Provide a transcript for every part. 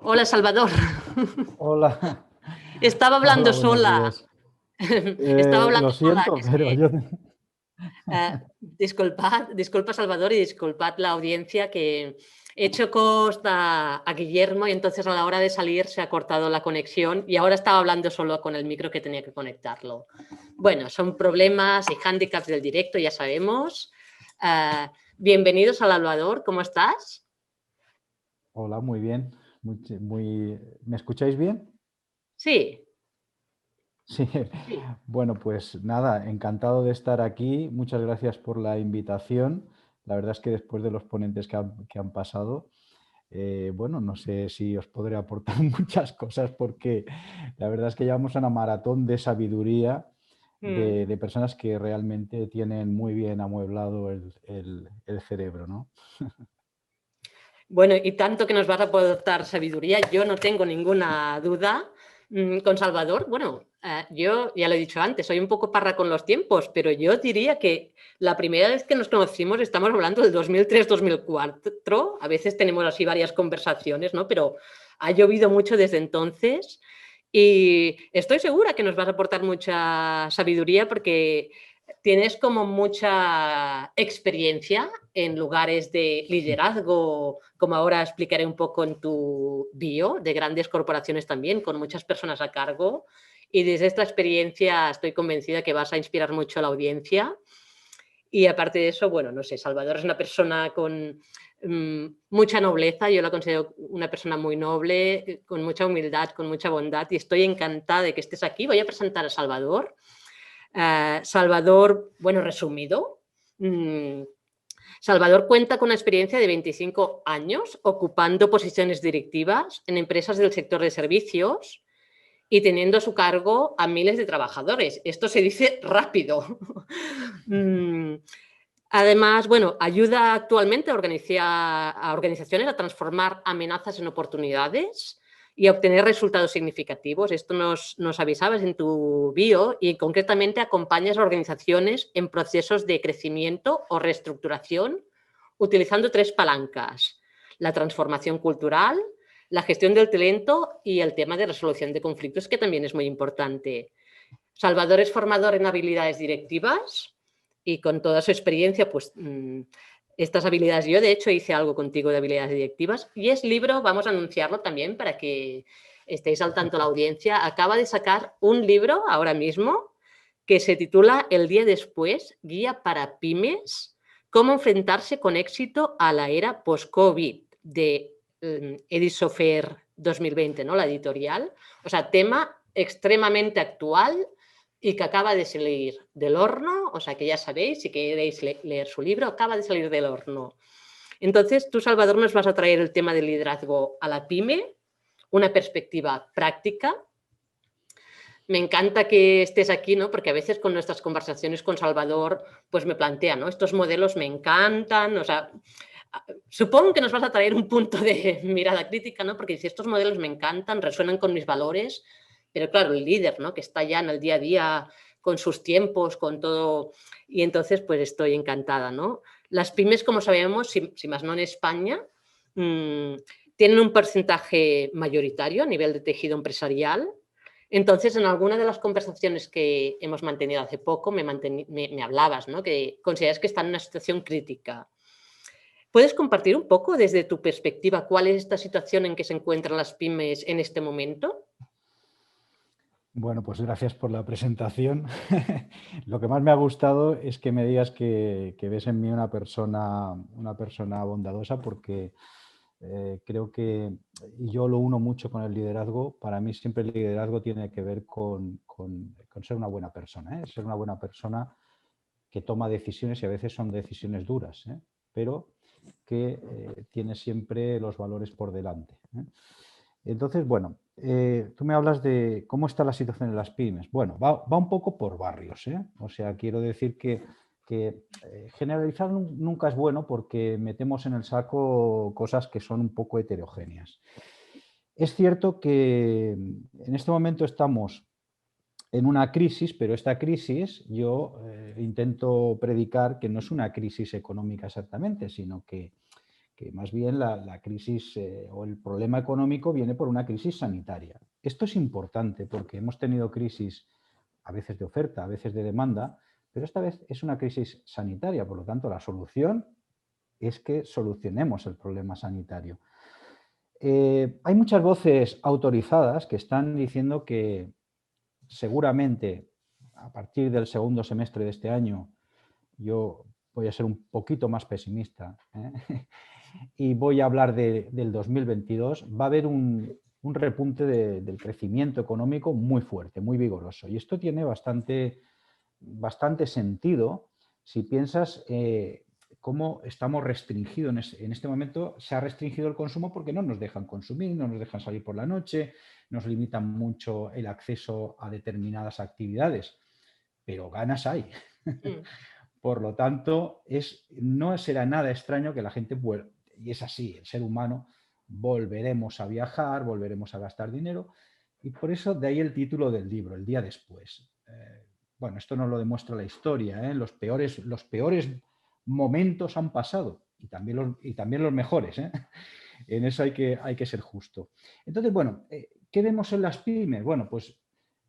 Hola, Salvador. Hola, Estaba hola, hablando buenos sola. días. Estaba Lo hablando sola. siento, Es pero que, yo disculpad, Salvador, y disculpad la audiencia que he hecho costa a Guillermo y entonces a la hora de salir se ha cortado la conexión y ahora estaba hablando solo con el micro que tenía que conectarlo. Bueno, son problemas y hándicaps del directo, ya sabemos. Bienvenidos al Salvador, ¿cómo estás? Hola, muy bien. ¿Me escucháis bien? Sí, Sí. sí. Bueno, pues nada, encantado de estar aquí. Muchas gracias por la invitación. La verdad es que después de los ponentes que han pasado, bueno, no sé si os podré aportar muchas cosas porque la verdad es que llevamos una maratón de sabiduría Mm. de personas que realmente tienen muy bien amueblado el cerebro, ¿no? Bueno, y tanto que nos vas a aportar sabiduría, yo no tengo ninguna duda. Con Salvador, bueno, yo ya lo he dicho antes, soy un poco parra con los tiempos, pero yo diría que la primera vez que nos conocimos estamos hablando del 2003-2004, a veces tenemos así varias conversaciones, ¿no? Pero ha llovido mucho desde entonces y estoy segura que nos vas a aportar mucha sabiduría porque tienes como mucha experiencia en lugares de liderazgo, como ahora explicaré un poco en tu bio, de grandes corporaciones también, con muchas personas a cargo. Y desde esta experiencia estoy convencida que vas a inspirar mucho a la audiencia. Y aparte de eso, bueno, no sé, Salvador es una persona con mucha nobleza, yo la considero una persona muy noble, con mucha humildad, con mucha bondad y estoy encantada de que estés aquí. Voy a presentar a Salvador. Salvador, bueno, resumido, Salvador cuenta con una experiencia de 25 años ocupando posiciones directivas en empresas del sector de servicios y teniendo a su cargo a miles de trabajadores. Esto se dice rápido. Además, bueno, ayuda actualmente a organizaciones a transformar amenazas en oportunidades y a obtener resultados significativos. Esto nos avisabas en tu bio y concretamente acompañas a organizaciones en procesos de crecimiento o reestructuración utilizando tres palancas: la transformación cultural, la gestión del talento y el tema de resolución de conflictos, que también es muy importante. Salvador es formador en habilidades directivas y con toda su experiencia, pues estas habilidades, yo de hecho hice algo contigo de habilidades directivas y es libro, vamos a anunciarlo también para que estéis al tanto la audiencia, acaba de sacar un libro ahora mismo que se titula El día después, guía para pymes, cómo enfrentarse con éxito a la era post-COVID de Edisofer 2020, ¿no? La editorial. O sea, tema extremadamente actual y que acaba de salir del horno, o sea que ya sabéis, si queréis leer su libro, acaba de salir del horno. Entonces, tú, Salvador, nos vas a traer el tema del liderazgo a la pyme, una perspectiva práctica. Me encanta que estés aquí, ¿no? Porque a veces con nuestras conversaciones con Salvador, pues me plantea, ¿no? Estos modelos me encantan, o sea, supongo que nos vas a traer un punto de mirada crítica, ¿no? Porque si estos modelos me encantan, resuenan con mis valores, pero claro, el líder, ¿no? Que está ya en el día a día con sus tiempos, con todo, y entonces pues estoy encantada, ¿no? Las pymes, como sabemos, si más no en España, mmm, tienen un porcentaje mayoritario a nivel de tejido empresarial. Entonces, en alguna de las conversaciones que hemos mantenido hace poco, me hablabas, ¿no? Que consideras que están en una situación crítica. ¿Puedes compartir un poco desde tu perspectiva cuál es esta situación en que se encuentran las pymes en este momento? Bueno, pues gracias por la presentación. Lo que más me ha gustado es que me digas que ves en mí una persona bondadosa porque creo que, y yo lo uno mucho con el liderazgo, para mí siempre el liderazgo tiene que ver con ser una buena persona, ¿eh? Ser una buena persona que toma decisiones y a veces son decisiones duras, ¿eh? Pero que tiene siempre los valores por delante, ¿eh? Entonces, bueno, tú me hablas de cómo está la situación en las pymes. Bueno, va un poco por barrios, ¿eh? O sea, quiero decir que generalizar nunca es bueno porque metemos en el saco cosas que son un poco heterogéneas. Es cierto que en este momento estamos en una crisis, pero esta crisis yo intento predicar que no es una crisis económica exactamente, sino que que más bien la crisis o el problema económico viene por una crisis sanitaria. Esto es importante porque hemos tenido crisis a veces de oferta, a veces de demanda, pero esta vez es una crisis sanitaria, por lo tanto la solución es que solucionemos el problema sanitario. Hay muchas voces autorizadas que están diciendo que seguramente a partir del segundo semestre de este año yo voy a ser un poquito más pesimista, ¿eh? Y voy a hablar del 2022, va a haber un repunte del crecimiento económico muy fuerte, muy vigoroso. Y esto tiene bastante sentido si piensas cómo estamos restringidos. En este momento se ha restringido el consumo porque no nos dejan consumir, no nos dejan salir por la noche, nos limitan mucho el acceso a determinadas actividades, pero ganas hay. Por lo tanto, no será nada extraño que la gente vuelva, y es así, el ser humano, volveremos a viajar, volveremos a gastar dinero, y por eso de ahí el título del libro, El día después. Bueno, esto nos lo demuestra la historia, ¿eh? Los peores momentos han pasado, y también los mejores, ¿eh? En eso hay que ser justo. Entonces, bueno, ¿qué vemos en las pymes? Bueno, pues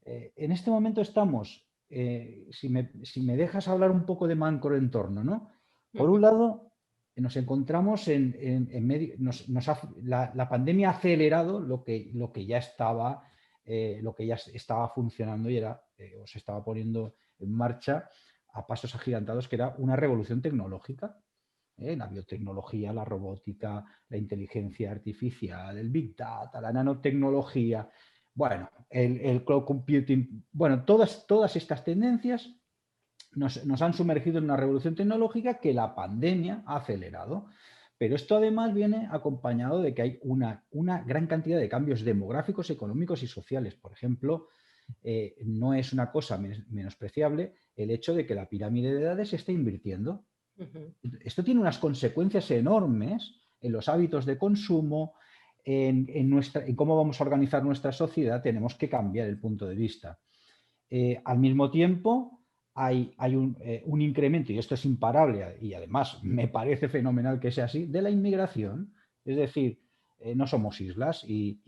en este momento estamos... si me dejas hablar un poco de macroentorno, ¿no? Por un lado, nos encontramos en medio, la pandemia ha acelerado lo que ya estaba funcionando y o se estaba poniendo en marcha a pasos agigantados, que era una revolución tecnológica. La biotecnología, la robótica, la inteligencia artificial, el big data, la nanotecnología, bueno, el cloud computing, bueno, todas estas tendencias nos han sumergido en una revolución tecnológica que la pandemia ha acelerado. Pero esto además viene acompañado de que hay una gran cantidad de cambios demográficos, económicos y sociales. Por ejemplo, no es una cosa menospreciable el hecho de que la pirámide de edades se esté invirtiendo. Esto tiene unas consecuencias enormes en los hábitos de consumo, en cómo vamos a organizar nuestra sociedad. Tenemos que cambiar el punto de vista. Al mismo tiempo, hay un incremento, y esto es imparable, y además me parece fenomenal que sea así, de la inmigración. Es decir, no somos islas y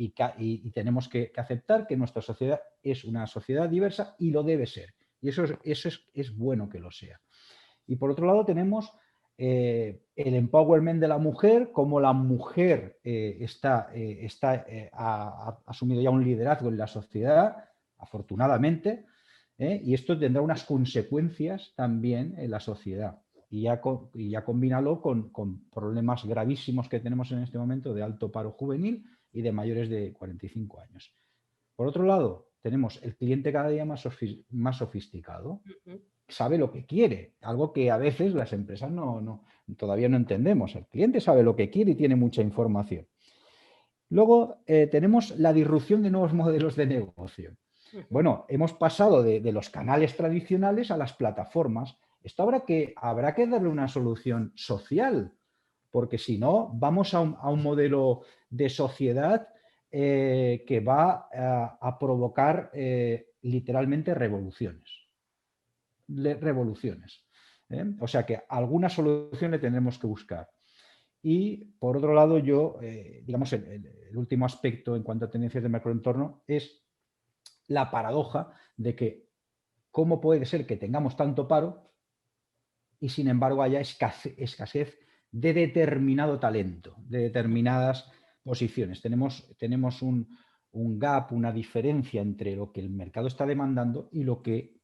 tenemos que aceptar que nuestra sociedad es una sociedad diversa y lo debe ser. Y eso es bueno que lo sea. Y por otro lado tenemos el empowerment de la mujer, como la mujer ha asumido ya un liderazgo en la sociedad, afortunadamente, y esto tendrá unas consecuencias también en la sociedad. Y ya combínalo con problemas gravísimos que tenemos en este momento de alto paro juvenil y de mayores de 45 años. Por otro lado, tenemos el cliente cada día más sofisticado. Sabe lo que quiere, algo que a veces las empresas todavía no entendemos. El cliente sabe lo que quiere y tiene mucha información. Luego tenemos la disrupción de nuevos modelos de negocio. Bueno, hemos pasado de los canales tradicionales a las plataformas. Esto habrá que darle una solución social, porque si no, vamos a un modelo de sociedad que va a provocar literalmente revoluciones. O sea que alguna solución le tendremos que buscar. Y por otro lado, digamos, el último aspecto en cuanto a tendencias de macroentorno es la paradoja de que cómo puede ser que tengamos tanto paro y sin embargo haya escasez de determinado talento, de determinadas posiciones. Tenemos un gap, una diferencia entre lo que el mercado está demandando y lo que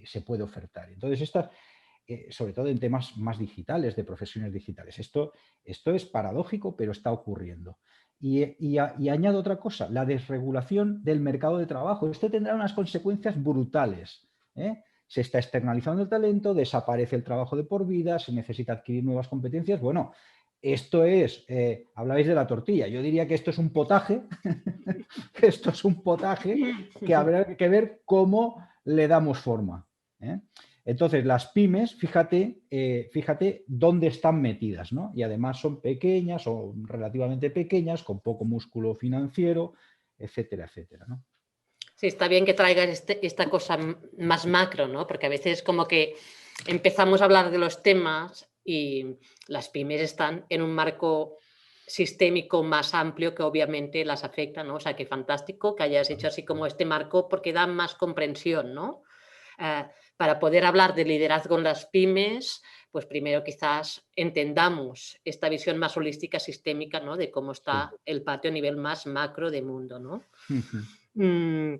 se puede ofertar. Entonces, sobre todo en temas más digitales, de profesiones digitales. Esto es paradójico, pero está ocurriendo. Y añado otra cosa, la desregulación del mercado de trabajo. Esto tendrá unas consecuencias brutales. Se está externalizando el talento, desaparece el trabajo de por vida, se necesita adquirir nuevas competencias. Bueno, esto hablabais de la tortilla. Yo diría que esto es un potaje, esto es un potaje que habrá que ver cómo le damos forma. Entonces, las pymes, fíjate dónde están metidas, ¿no? Y además son pequeñas o relativamente pequeñas, con poco músculo financiero, etcétera, etcétera, ¿no? Sí, está bien que traigas esta cosa más macro, ¿no? Porque a veces como que empezamos a hablar de los temas y las pymes están en un marco sistémico más amplio que obviamente las afecta, ¿no? O sea, que fantástico que hayas hecho así como este marco porque da más comprensión, ¿no? Para poder hablar de liderazgo en las pymes, pues primero quizás entendamos esta visión más holística, sistémica, ¿no? De cómo Sí. está el patio a nivel más macro de mundo, ¿no? Ujú. Mm,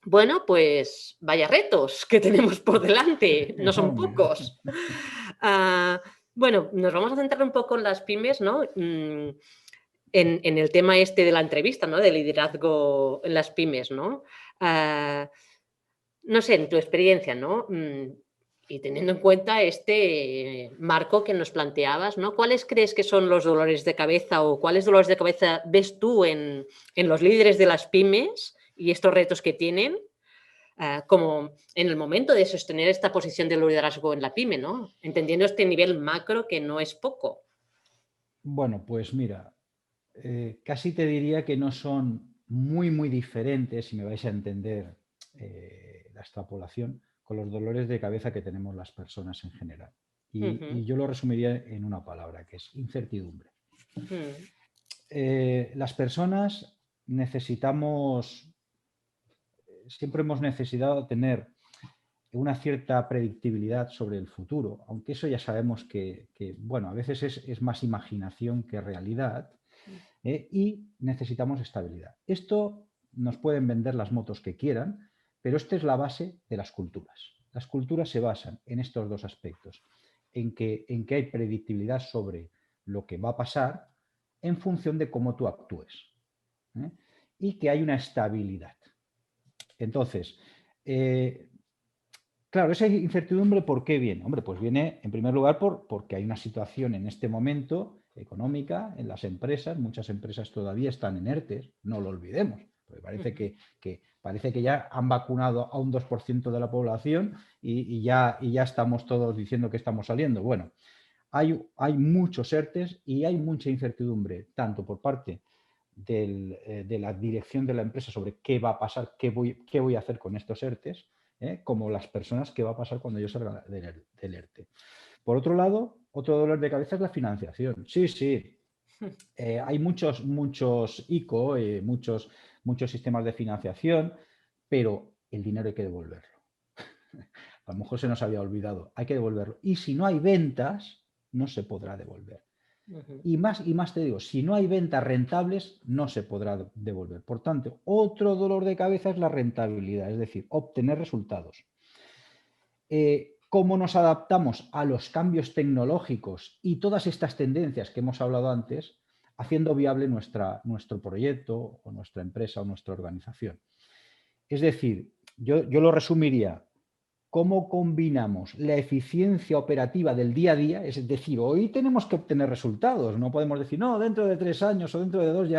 bueno, pues vaya retos que tenemos por delante, no son Hombre. pocos. Ah, bueno, nos vamos a centrar un poco en las pymes, ¿no? En el tema este de la entrevista, ¿no? De liderazgo en las pymes, ¿no? Ah, no sé, en tu experiencia, ¿no? Y teniendo en cuenta este marco que nos planteabas, ¿no? ¿Cuáles crees que son los dolores de cabeza o cuáles dolores de cabeza ves tú en los líderes de las pymes y estos retos que tienen, como en el momento de sostener esta posición de liderazgo en la pyme, ¿no? Entendiendo este nivel macro que no es poco. Bueno, pues mira, casi te diría que no son muy, muy diferentes, si me vais a entender la extrapolación, con los dolores de cabeza que tenemos las personas en general. Ujú, Y yo lo resumiría en una palabra, que es incertidumbre. mm, Las personas necesitamos, siempre hemos necesitado tener una cierta predictibilidad sobre el futuro, aunque eso ya sabemos bueno, a veces es más imaginación que realidad, y necesitamos estabilidad. Esto nos pueden vender las motos que quieran, pero esta es la base de las culturas. Las culturas se basan en estos dos aspectos, en que hay predictibilidad sobre lo que va a pasar en función de cómo tú actúes, ¿eh? Y que hay una estabilidad. Entonces, claro, esa incertidumbre, ¿por qué viene? Hombre, pues viene en primer lugar porque hay una situación en este momento económica en las empresas. Muchas empresas todavía están en ERTE, no lo olvidemos, porque ujú. parece que ya han vacunado a un 2% de la población y ya estamos todos diciendo que estamos saliendo. Bueno, hay muchos ERTEs y hay mucha incertidumbre, tanto por parte de la dirección de la empresa sobre qué va a pasar, qué voy a hacer con estos ERTEs, como las personas, qué va a pasar cuando yo salga del ERTE. Por otro lado, otro dolor de cabeza es la financiación. Sí, sí, hay muchos ICO, muchos sistemas de financiación, pero el dinero hay que devolverlo. A lo mejor se nos había olvidado, hay que devolverlo. Y si no hay ventas, no se podrá devolver. Ujú. Y más te digo, si no hay ventas rentables, no se podrá devolver. Por tanto, otro dolor de cabeza es la rentabilidad, es decir, obtener resultados. Cómo nos adaptamos a los cambios tecnológicos y todas estas tendencias que hemos hablado antes, haciendo viable nuestro proyecto o nuestra empresa o nuestra organización. Es decir, yo lo resumiría: cómo combinamos la eficiencia operativa del día a día, es decir, hoy tenemos que obtener resultados, no podemos decir, no, dentro de 3 años o dentro de 2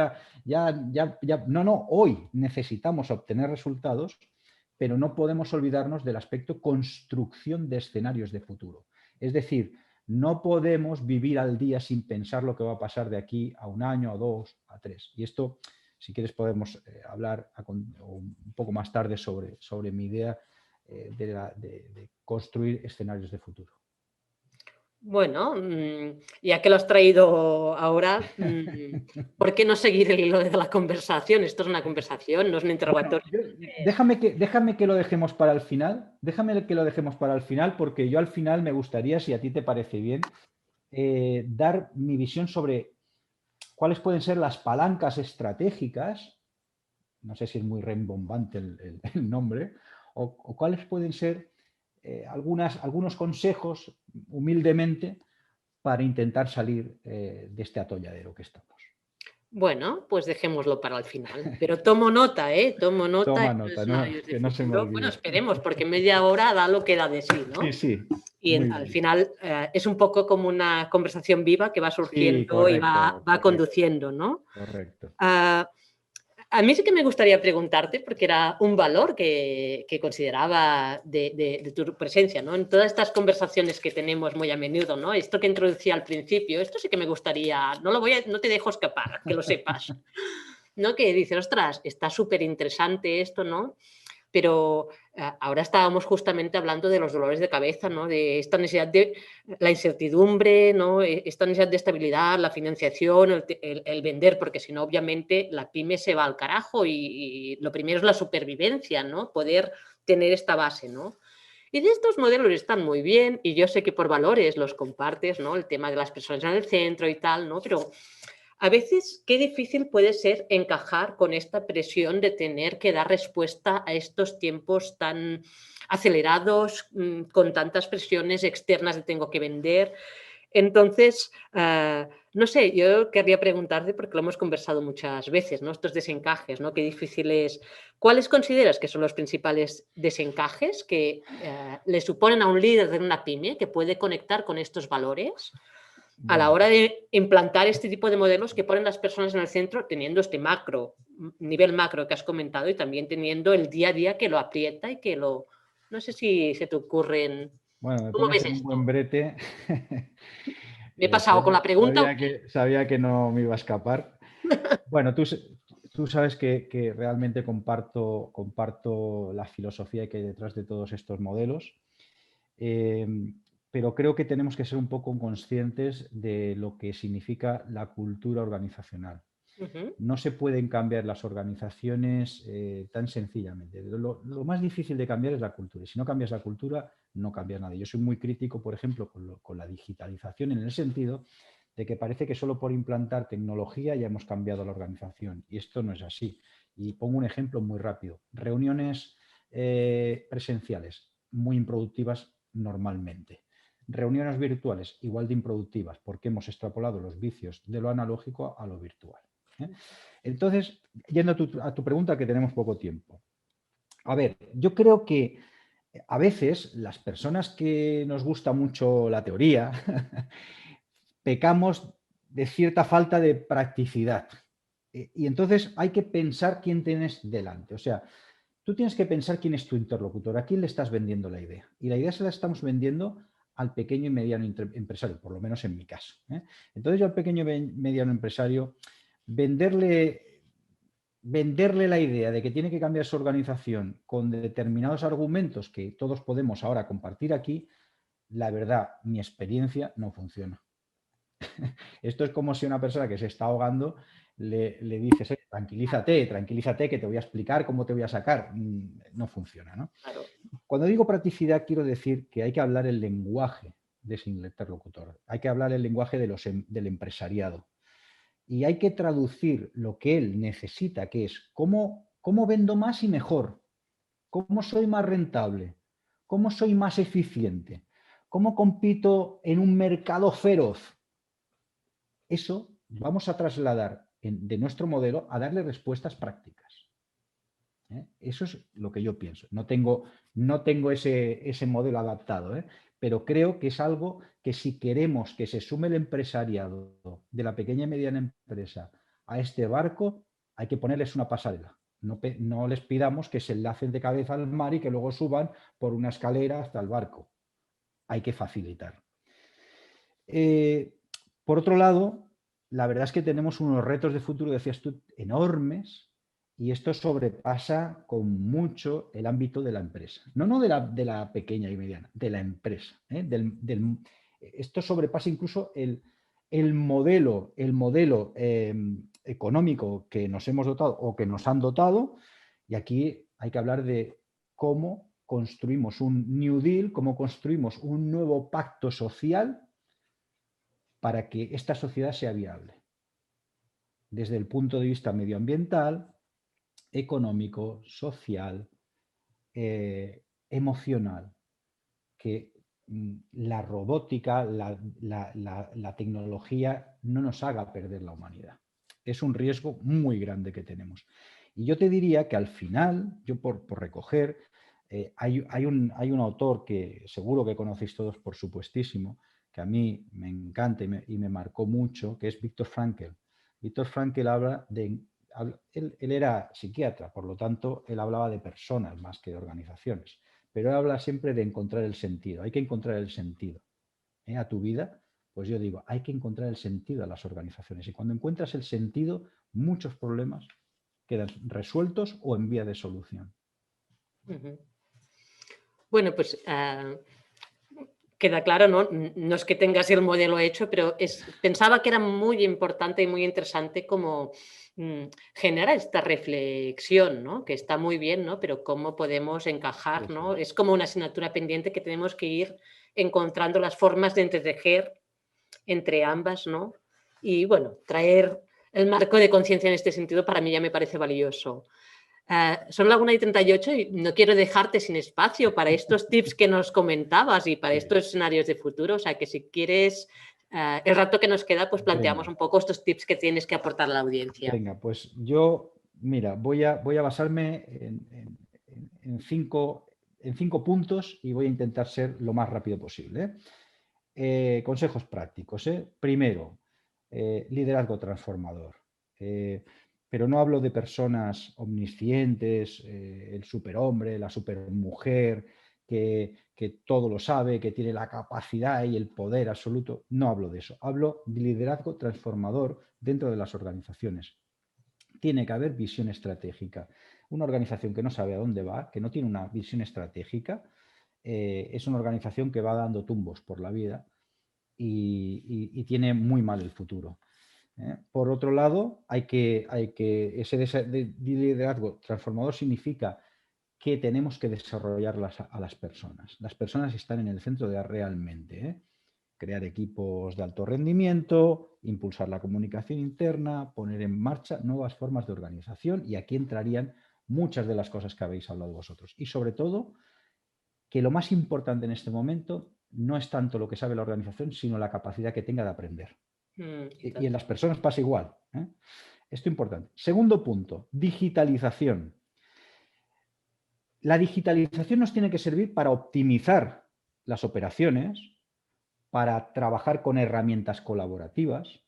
no, hoy necesitamos obtener resultados, pero no podemos olvidarnos del aspecto construcción de escenarios de futuro. Es decir, no podemos vivir al día sin pensar lo que va a pasar de aquí a 1 año, a 2, a 3. Y esto, si quieres, podemos hablar un poco más tarde sobre mi idea de construir escenarios de futuro. Bueno, ya que lo has traído ahora, ¿por qué no seguir el hilo de la conversación? Esto es una conversación, no es un Bueno, interrogatorio. déjame que lo dejemos para el final. Déjame que lo dejemos para el final, porque yo al final me gustaría, si a ti te parece bien, dar mi visión sobre cuáles pueden ser las palancas estratégicas. No sé si es muy rimbombante el nombre, o cuáles pueden ser algunos consejos, humildemente, para intentar salir de este atolladero que estamos. Bueno, pues dejémoslo para el final. Pero tomo nota, ¿eh? Tomo nota Toma en los nota, escenarios de que no se me futuro. Bueno, olvide. esperemos, porque media hora da lo que da de sí, Sí, ¿no? sí, Y muy al bien. final es un poco como una conversación viva que va Sí, surgiendo y correcto, va correcto, conduciendo, ¿no? correcto. Ah, a mí sí que me gustaría preguntarte, porque era un valor que consideraba de tu presencia, ¿no? En todas estas conversaciones que tenemos muy a menudo, ¿no? Esto que introducía al principio, esto sí que me gustaría, no te dejo escapar, que lo sepas, ¿no? Que dices, ostras, está súper interesante esto, ¿no? Pero ahora estábamos justamente hablando de los dolores de cabeza, ¿no? De esta necesidad de la incertidumbre, ¿no? Esta necesidad de estabilidad, la financiación, el vender, porque si no, obviamente, la pyme se va al carajo y lo primero es la supervivencia, ¿no? Poder tener esta base, ¿no? Y de estos modelos están muy bien y yo sé que por valores los compartes, ¿no? El tema de las personas en el centro y tal, ¿no? Pero a veces, qué difícil puede ser encajar con esta presión de tener que dar respuesta a estos tiempos tan acelerados, con tantas presiones externas de tengo que vender. Entonces, no sé, yo querría preguntarte, porque lo hemos conversado muchas veces, ¿no? Estos desencajes, ¿no? Qué difícil es. ¿Cuáles consideras que son los principales desencajes que le suponen a un líder de una pyme que puede conectar con estos valores a la Bueno, hora de implantar este tipo de modelos que ponen las personas en el centro, teniendo este nivel macro que has comentado y también teniendo el día a día que lo aprieta y que lo... No sé si se te ocurren... bueno, me ¿Cómo pones ves en un esto? buen brete. ¿Me he pasado con la pregunta? Sabía que no me iba a escapar. Bueno, tú sabes que realmente comparto la filosofía que hay detrás de todos estos modelos, eh, pero creo que tenemos que ser un poco conscientes de lo que significa la cultura organizacional. Ujú, No se pueden cambiar las organizaciones tan sencillamente. Lo más difícil de cambiar es la cultura. Y si no cambias la cultura, no cambias nada. Yo soy muy crítico, por ejemplo, con la digitalización, en el sentido de que parece que solo por implantar tecnología ya hemos cambiado la organización. Y esto no es así. Y pongo un ejemplo muy rápido. Reuniones presenciales, muy improductivas normalmente. Reuniones virtuales, igual de improductivas, porque hemos extrapolado los vicios de lo analógico a lo virtual. ¿Eh? Entonces, yendo a tu pregunta, que tenemos poco tiempo. A ver, yo creo que a veces las personas que nos gusta mucho la teoría pecamos de cierta falta de practicidad. Y entonces hay que pensar quién tienes delante. O sea, tú tienes que pensar quién es tu interlocutor, a quién le estás vendiendo la idea. Y la idea se la estamos vendiendo al pequeño y mediano empresario, por lo menos en mi caso. Entonces yo al pequeño y mediano empresario, venderle, venderle la idea de que tiene que cambiar su organización con determinados argumentos que todos podemos ahora compartir aquí, la verdad, mi experiencia no funciona. Esto es como si una persona que se está ahogando le dices, tranquilízate, tranquilízate, que te voy a explicar cómo te voy a sacar. No funciona, ¿no? claro. Cuando digo practicidad, quiero decir que hay que hablar el lenguaje de ese interlocutor. Hay que hablar el lenguaje del empresariado. Y hay que traducir lo que él necesita, que es cómo vendo más y mejor, cómo soy más rentable, cómo soy más eficiente, cómo compito en un mercado feroz. Eso vamos a trasladar de nuestro modelo a darle respuestas prácticas. Eso es lo que yo pienso. No tengo ese modelo adaptado, pero creo que es algo que si queremos que se sume el empresariado de la pequeña y mediana empresa a este barco, hay que ponerles una pasarela. No les pidamos que se enlacen de cabeza al mar y que luego suban por una escalera hasta el barco. Hay que facilitar. Por otro lado, la verdad es que tenemos unos retos de futuro, decías tú, enormes, y esto sobrepasa con mucho el ámbito de la empresa. No de la pequeña y mediana, de la empresa. Esto sobrepasa incluso el modelo económico que nos hemos dotado o que nos han dotado, y aquí hay que hablar de cómo construimos un New Deal, cómo construimos un nuevo pacto social para que esta sociedad sea viable, desde el punto de vista medioambiental, económico, social, emocional, que la robótica, la tecnología no nos haga perder la humanidad. Es un riesgo muy grande que tenemos. Y yo te diría que al final, yo por recoger, hay un autor que seguro que conocéis todos, por supuestísimo, que a mí me encanta y me marcó mucho, que es Viktor Frankl. Viktor Frankl él era psiquiatra, por lo tanto, él hablaba de personas más que de organizaciones. Pero él habla siempre de encontrar el sentido. Hay que encontrar el sentido a tu vida. Pues yo digo, hay que encontrar el sentido a las organizaciones. Y cuando encuentras el sentido, muchos problemas quedan resueltos o en vía de solución. Ujú. Bueno, pues queda claro, ¿no? No es que tengas el modelo hecho, pero pensaba que era muy importante y muy interesante como generar esta reflexión, ¿no? Que está muy bien, ¿no? Pero cómo podemos encajar, Eso ¿no? es. Es como una asignatura pendiente que tenemos que ir encontrando las formas de entretejer entre ambas, ¿no? Y bueno, traer el marco de conciencia en este sentido para mí ya me parece valioso. Son las 1:38 y no quiero dejarte sin espacio para estos tips que nos comentabas y para Sí. estos escenarios de futuro. O sea, que si quieres, el rato que nos queda, pues planteamos Venga, un poco estos tips que tienes que aportar a la audiencia. venga, pues yo, mira, voy a basarme en cinco puntos y voy a intentar ser lo más rápido posible, ¿eh? Consejos prácticos, ¿eh? Primero, liderazgo transformador. Eh, pero no hablo de personas omniscientes, el superhombre, la supermujer, que todo lo sabe, que tiene la capacidad y el poder absoluto. No hablo de eso. Hablo de liderazgo transformador dentro de las organizaciones. Tiene que haber visión estratégica. Una organización que no sabe a dónde va, que no tiene una visión estratégica, es una organización que va dando tumbos por la vida y tiene muy mal el futuro. Por otro lado, ese liderazgo transformador significa que tenemos que desarrollarlas a las personas. Las personas están en el centro de realmente, crear equipos de alto rendimiento, impulsar la comunicación interna, poner en marcha nuevas formas de organización, y aquí entrarían muchas de las cosas que habéis hablado vosotros. Y sobre todo, que lo más importante en este momento no es tanto lo que sabe la organización, sino la capacidad que tenga de aprender. Y en las personas pasa igual, ¿eh? Esto es importante. Segundo punto, digitalización. La digitalización nos tiene que servir para optimizar las operaciones, para trabajar con herramientas colaborativas,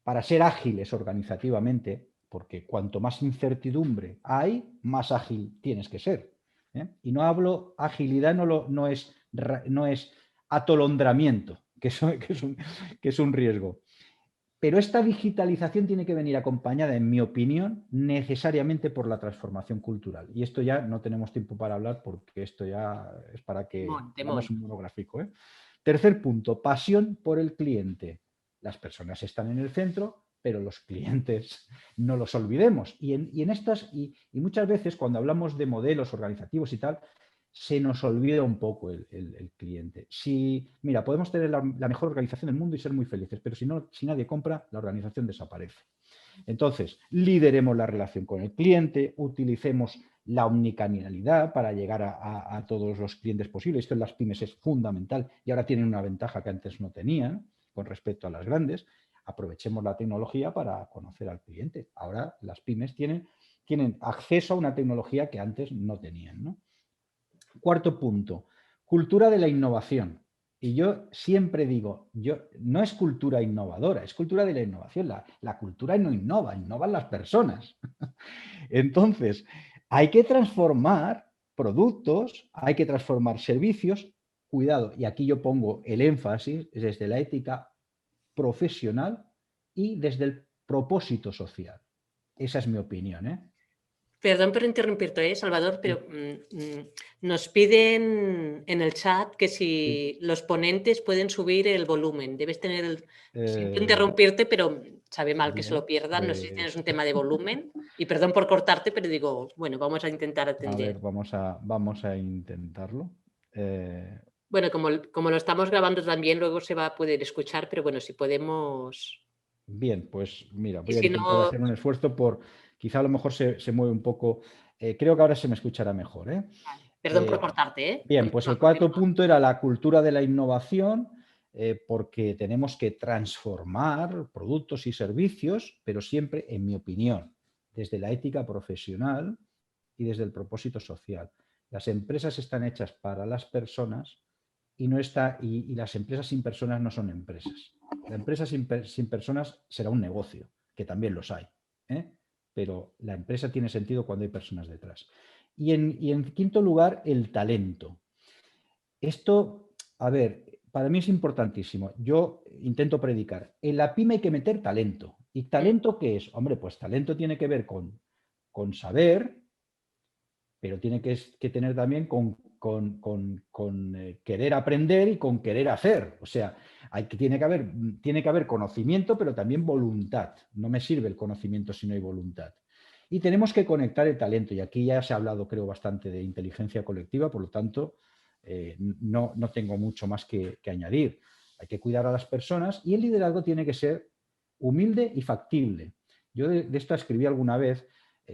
para ser ágiles organizativamente, porque cuanto más incertidumbre hay, más ágil tienes que ser, ¿eh? Y no hablo, agilidad no es atolondramiento, que es un riesgo. Pero esta digitalización tiene que venir acompañada, en mi opinión, necesariamente por la transformación cultural. Y esto ya no tenemos tiempo para hablar porque esto ya es para que hagamos un monográfico, ¿eh? Tercer punto, pasión por el cliente. Las personas están en el centro, pero los clientes no los olvidemos. Y muchas veces cuando hablamos de modelos organizativos y tal, se nos olvida un poco el cliente. Mira, podemos tener la mejor organización del mundo y ser muy felices, pero si nadie compra, la organización desaparece. Entonces, lideremos la relación con el cliente, utilicemos la omnicanalidad para llegar a todos los clientes posibles. Esto en las pymes es fundamental y ahora tienen una ventaja que antes no tenían con respecto a las grandes. Aprovechemos la tecnología para conocer al cliente. Ahora las pymes tienen acceso a una tecnología que antes no tenían, ¿no? Cuarto punto, cultura de la innovación. Y yo siempre digo, no es cultura innovadora, es cultura de la innovación. La cultura no innova, innovan las personas. Entonces, hay que transformar productos, hay que transformar servicios. Cuidado, y aquí yo pongo el énfasis desde la ética profesional y desde el propósito social. Esa es mi opinión, ¿eh? Perdón por interrumpirte, Salvador, pero nos piden en el chat que si Sí. los ponentes pueden subir el volumen. Debes tener siento Eh, interrumpirte, pero sabe mal que se lo bien, pierdan. No sé si tienes pues un tema de volumen. Y perdón por cortarte, pero digo, bueno, vamos a intentar a ver, atender. vamos a intentarlo. Bueno, como lo estamos grabando también, luego se va a poder escuchar, pero bueno, si podemos. Bien, pues mira, Y voy a si intentar no, hacer un esfuerzo quizá a lo mejor se mueve un poco, creo que ahora se me escuchará mejor, ¿eh? perdón por cortarte, ¿eh? Bien, pues Continúa, el cuarto continúa. punto era la cultura de la innovación, porque tenemos que transformar productos y servicios, pero siempre, en mi opinión, desde la ética profesional y desde el propósito social. Las empresas están hechas para las personas y las empresas sin personas no son empresas. La empresa sin personas será un negocio, que también los hay, ¿eh? Pero la empresa tiene sentido cuando hay personas detrás. Y en quinto lugar, el talento. Esto, a ver, para mí es importantísimo. Yo intento predicar. En la pyme hay que meter talento. ¿Y talento qué es? Hombre, pues talento tiene que ver con saber, pero tiene que tener también con querer aprender y con querer hacer. O sea, tiene que haber conocimiento, pero también voluntad. No me sirve el conocimiento si no hay voluntad. Y tenemos que conectar el talento. Y aquí ya se ha hablado, creo, bastante de inteligencia colectiva, por lo tanto, no tengo mucho más que añadir. Hay que cuidar a las personas y el liderazgo tiene que ser humilde y factible. Yo de esto escribí alguna vez,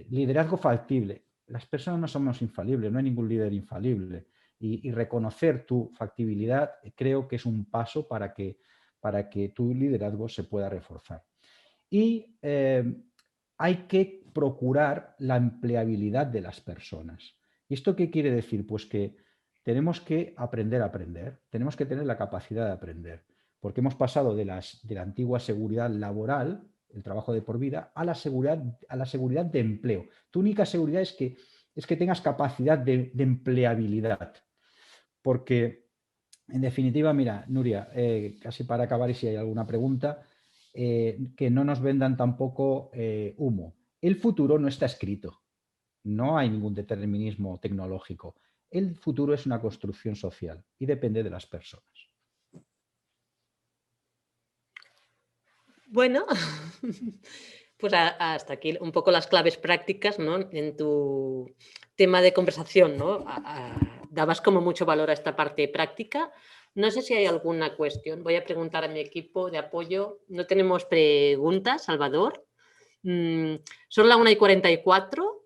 liderazgo factible. Las personas no somos infalibles, no hay ningún líder infalible. Y reconocer tu factibilidad creo que es un paso para que tu liderazgo se pueda reforzar. Y hay que procurar la empleabilidad de las personas. ¿Y esto qué quiere decir? Pues que tenemos que aprender a aprender, tenemos que tener la capacidad de aprender, porque hemos pasado de la antigua seguridad laboral, el trabajo de por vida, a la seguridad de empleo. Tu única seguridad es que tengas capacidad de empleabilidad, porque en definitiva, mira, Nuria, casi para acabar y si hay alguna pregunta, que no nos vendan tampoco humo. El futuro no está escrito, no hay ningún determinismo tecnológico. El futuro es una construcción social y depende de las personas. Bueno, pues hasta aquí un poco las claves prácticas, ¿no? En tu tema de conversación, ¿no? Dabas como mucho valor a esta parte práctica. No sé si hay alguna cuestión. Voy a preguntar a mi equipo de apoyo. No tenemos preguntas, Salvador. Son las 1:44.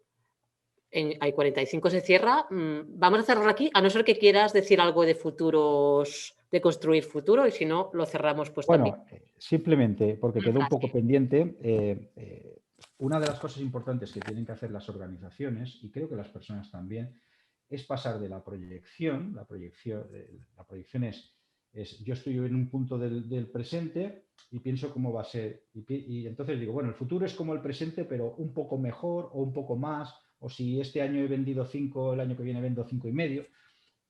Hay 45 se cierra. Vamos a cerrar aquí, a no ser que quieras decir algo de futuros, de construir futuro, y si no, lo cerramos pues también. Bueno, simplemente porque Una quedó un poco frase. pendiente, una de las cosas importantes que tienen que hacer las organizaciones, y creo que las personas también, es pasar de la proyección. La proyección es yo estoy en un punto del presente y pienso cómo va a ser. Y entonces digo, bueno, el futuro es como el presente, pero un poco mejor o un poco más, o si este año he vendido 5, el año que viene vendo 5,5.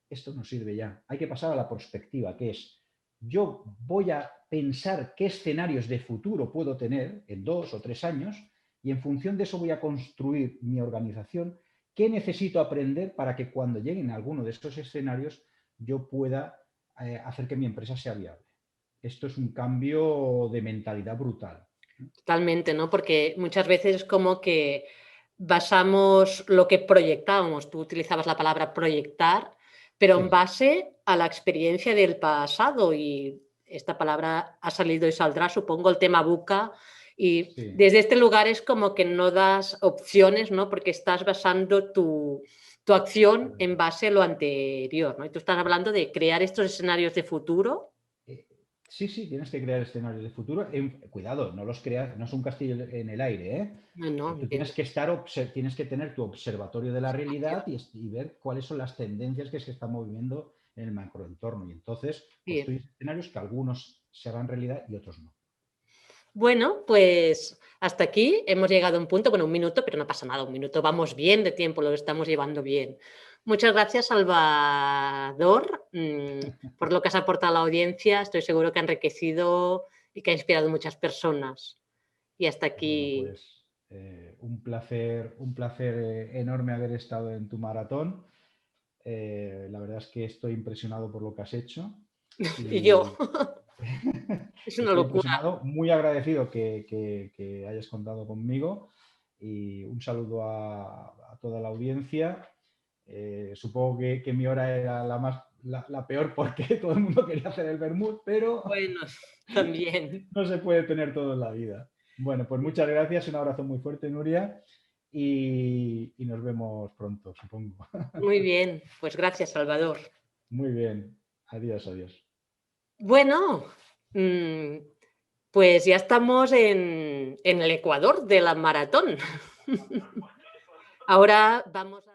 Esto no sirve ya. Hay que pasar a la perspectiva, que es, yo voy a pensar qué escenarios de futuro puedo tener en 2 o 3 años y en función de eso voy a construir mi organización, qué necesito aprender para que cuando lleguen a alguno de estos escenarios yo pueda hacer que mi empresa sea viable. Esto es un cambio de mentalidad brutal. Totalmente, ¿no? Porque muchas veces es como que basamos lo que proyectábamos, tú utilizabas la palabra proyectar, pero en Sí. base a la experiencia del pasado, y esta palabra ha salido y saldrá, supongo, el tema VUCA, y Sí. desde este lugar es como que no das opciones, ¿no? Porque estás basando tu acción en base a lo anterior, ¿no? Y tú estás hablando de crear estos escenarios de futuro. Sí, tienes que crear escenarios de futuro. Cuidado, no los creas, no es un castillo en el aire, ¿eh? No, no, Tú entiendo. tienes que tener tu observatorio de la realidad y ver cuáles son las tendencias que se están moviendo en el macroentorno. Y entonces Bien. construir escenarios que algunos se harán realidad y otros no. Bueno, pues hasta aquí hemos llegado a un punto, bueno, 1 minuto, pero no pasa nada, 1 minuto, vamos bien de tiempo, lo estamos llevando bien. Muchas gracias, Salvador, por lo que has aportado a la audiencia. Estoy seguro que ha enriquecido y que ha inspirado a muchas personas. Y hasta Bueno, aquí. pues un placer enorme haber estado en tu maratón. La verdad es que estoy impresionado por lo que has hecho Y yo. y Es una estoy locura. impresionado, muy agradecido que hayas contado conmigo y un saludo a toda la audiencia. Supongo que mi hora era la peor porque todo el mundo quería hacer el vermut, pero Bueno, también. no se puede tener todo en la vida. Bueno, pues muchas gracias, un abrazo muy fuerte, Nuria, y nos vemos pronto, supongo. Muy bien, pues gracias, Salvador. Muy bien, adiós, adiós. Bueno, pues ya estamos en el Ecuador de la maratón. Ahora vamos a...